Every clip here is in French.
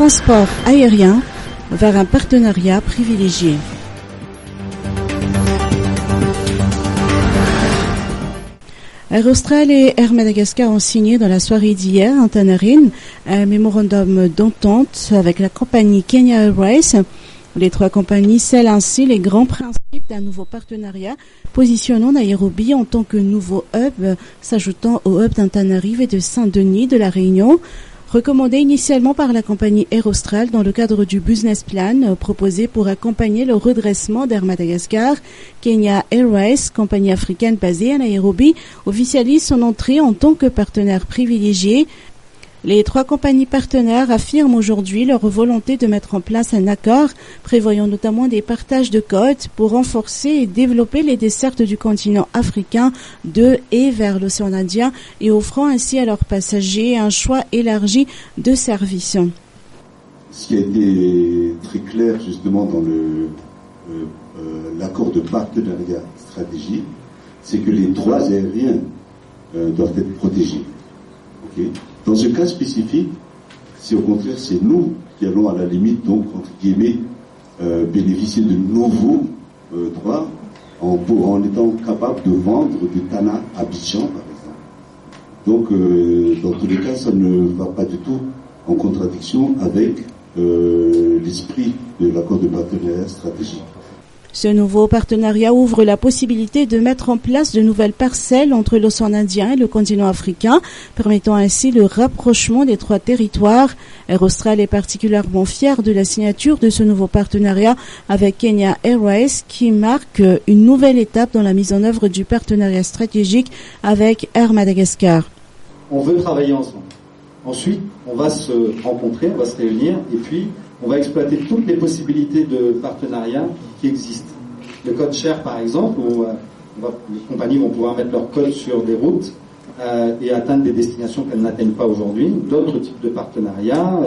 transport aérien vers un partenariat privilégié. Air Austral et Air Madagascar ont signé dans la soirée d'hier à Tanarine un mémorandum d'entente avec la compagnie Kenya Airways. Les trois compagnies scellent ainsi les grands principes d'un nouveau partenariat positionnant Nairobi en tant que nouveau hub, s'ajoutant au hub d'Antananarive et de Saint-Denis de la Réunion. Recommandé initialement par la compagnie Air Austral dans le cadre du business plan proposé pour accompagner le redressement d'Air Madagascar, Kenya Airways, compagnie africaine basée à Nairobi, officialise son entrée en tant que partenaire privilégié. Les trois compagnies partenaires affirment aujourd'hui leur volonté de mettre en place un accord prévoyant notamment des partages de codes pour renforcer et développer les dessertes du continent africain de et vers l'océan Indien et offrant ainsi à leurs passagers un choix élargi de services. Ce qui a été très clair justement dans l'accord de partenariat stratégique, c'est que les droits aériens doivent être protégés. Okay. Dans ce cas spécifique, si au contraire c'est nous qui allons à la limite, donc entre guillemets, bénéficier de nouveaux droits en étant capable de vendre de Tana à Abidjan, par exemple. Donc, dans tous les cas, ça ne va pas du tout en contradiction avec l'esprit de l'accord de partenariat stratégique. Ce nouveau partenariat ouvre la possibilité de mettre en place de nouvelles parcelles entre l'océan Indien et le continent africain, permettant ainsi le rapprochement des trois territoires. Air Austral est particulièrement fier de la signature de ce nouveau partenariat avec Kenya Airways qui marque une nouvelle étape dans la mise en œuvre du partenariat stratégique avec Air Madagascar. On veut travailler ensemble. Ensuite, on va se rencontrer, on va se réunir et puis on va exploiter toutes les possibilités de partenariat qui existent. Le code share, par exemple, où les compagnies vont pouvoir mettre leur code sur des routes et atteindre des destinations qu'elles n'atteignent pas aujourd'hui. D'autres types de partenariats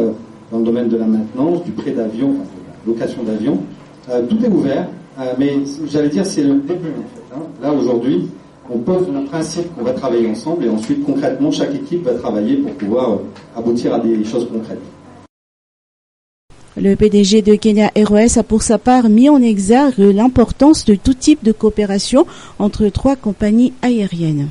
dans le domaine de la maintenance, du prêt d'avion, enfin, de la location d'avion. Tout est ouvert, mais j'allais dire c'est le début en fait. Là aujourd'hui, on pose le principe qu'on va travailler ensemble et ensuite concrètement chaque équipe va travailler pour pouvoir aboutir à des choses concrètes. Le PDG de Kenya Airways a pour sa part mis en exergue l'importance de tout type de coopération entre trois compagnies aériennes.